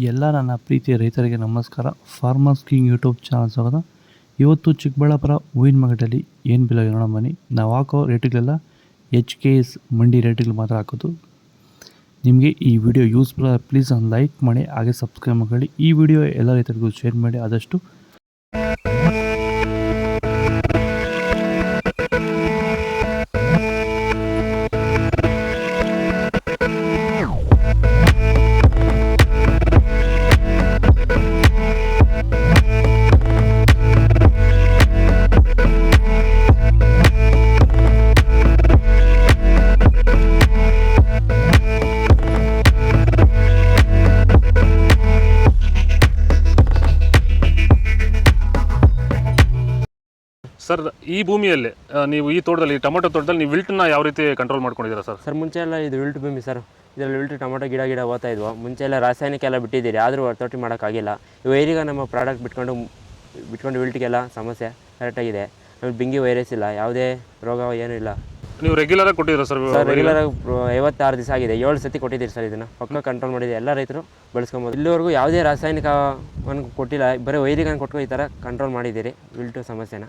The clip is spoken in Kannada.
ಎಲ್ಲ ನನ್ನ ಪ್ರೀತಿಯ ರೈತರಿಗೆ ನಮಸ್ಕಾರ. ಫಾರ್ಮರ್ಸ್ ಕಿಂಗ್ ಯೂಟ್ಯೂಬ್ ಚಾನಲ್ ಸ್ವಾಗತ. ಇವತ್ತು ಚಿಕ್ಕಬಳ್ಳಾಪುರ ಹೂವಿನ ಮಾರ್ಕೆಟಲ್ಲಿ ಏನು ಬೆಲೆ ನೋಡೋಣ ಬನ್ನಿ. ನಾವು ಹಾಕೋ ರೇಟ್ಗಳೆಲ್ಲ HKS ಮಂಡಿ ರೇಟ್ಗಳು ಮಾತ್ರ ಹಾಕೋದು. ನಿಮಗೆ ಈ ವಿಡಿಯೋ ಯೂಸ್ಫುಲ್ ಪ್ಲೀಸ್ ಒಂದು ಲೈಕ್ ಮಾಡಿ, ಹಾಗೆ ಸಬ್ಸ್ಕ್ರೈಬ್ ಮಾಡಿ. ಈ ವಿಡಿಯೋ ಎಲ್ಲ ರೈತರಿಗೂ ಶೇರ್ ಮಾಡಿ ಆದಷ್ಟು. ಸರ್, ಈ ಭೂಮಿಯಲ್ಲಿ ನೀವು ಈ ತೋಟದಲ್ಲಿ ಟೊಮೊಟೊ ತೋಟದಲ್ಲಿ ನೀವು ವಿಲ್ಟನ್ನ ಯಾವ ರೀತಿ ಕಂಟ್ರೋಲ್ ಮಾಡ್ಕೊಂಡಿದ್ದೀರಾ ಸರ್? ಸರ್, ಮುಂಚೆ ಎಲ್ಲ ಇದು ವಿಲ್ಟ್ ಭೂಮಿ ಸರ್. ಇದರಲ್ಲಿ ವಿಲ್ಟ್ ಟೊಮೊಟೊ ಗಿಡ ಓದ್ತಾ ಇದ್ವು. ಮುಂಚೆ ಎಲ್ಲ ರಾಸಾಯನಿಕ ಎಲ್ಲ ಬಿಟ್ಟಿದ್ದೀರಿ, ಆದರೂ ತೋಟ ಮಾಡೋಕ್ಕಾಗಿಲ್ಲ. ವೈರಿಗೆ ನಮ್ಮ ಪ್ರಾಡಕ್ಟ್ ಬಿಟ್ಕೊಂಡು ವಿಲ್ಟಿಗೆಲ್ಲ ಸಮಸ್ಯೆ ಕರೆಕ್ಟಾಗಿದೆ. ಆಮೇಲೆ ಬಿಂಗಿ ವೈರಸ್ ಇಲ್ಲ, ಯಾವುದೇ ರೋಗ ಏನೂ ಇಲ್ಲ. ನೀವು ರೆಗ್ಯುಲರಾಗಿ ಕೊಟ್ಟಿದ್ದೀರಾ ಸರ್? ಸರ್, ರೆಗ್ಯುಲರಾಗಿ 56 ದಿವಸ ಆಗಿದೆ, 7 ಸತಿ ಕೊಟ್ಟಿದ್ದೀರಿ ಸರ್. ಇದನ್ನು ಪಕ್ಕ ಕಂಟ್ರೋಲ್ ಮಾಡಿದೆ, ಎಲ್ಲ ರೈತರು ಬಳಸ್ಕೊಬೋದು. ಇಲ್ಲಿವರೆಗೂ ಯಾವುದೇ ರಾಸಾಯನಿಕವನ್ನು ಕೊಟ್ಟಿಲ್ಲ, ಬರೀ ವೈರಿಗನ್ನು ಕೊಟ್ಕೊಂಡು ಈ ಥರ ಕಂಟ್ರೋಲ್ ಮಾಡಿದ್ದೀರಿ ವಿಲ್ಟು ಸಮಸ್ಯೆನ.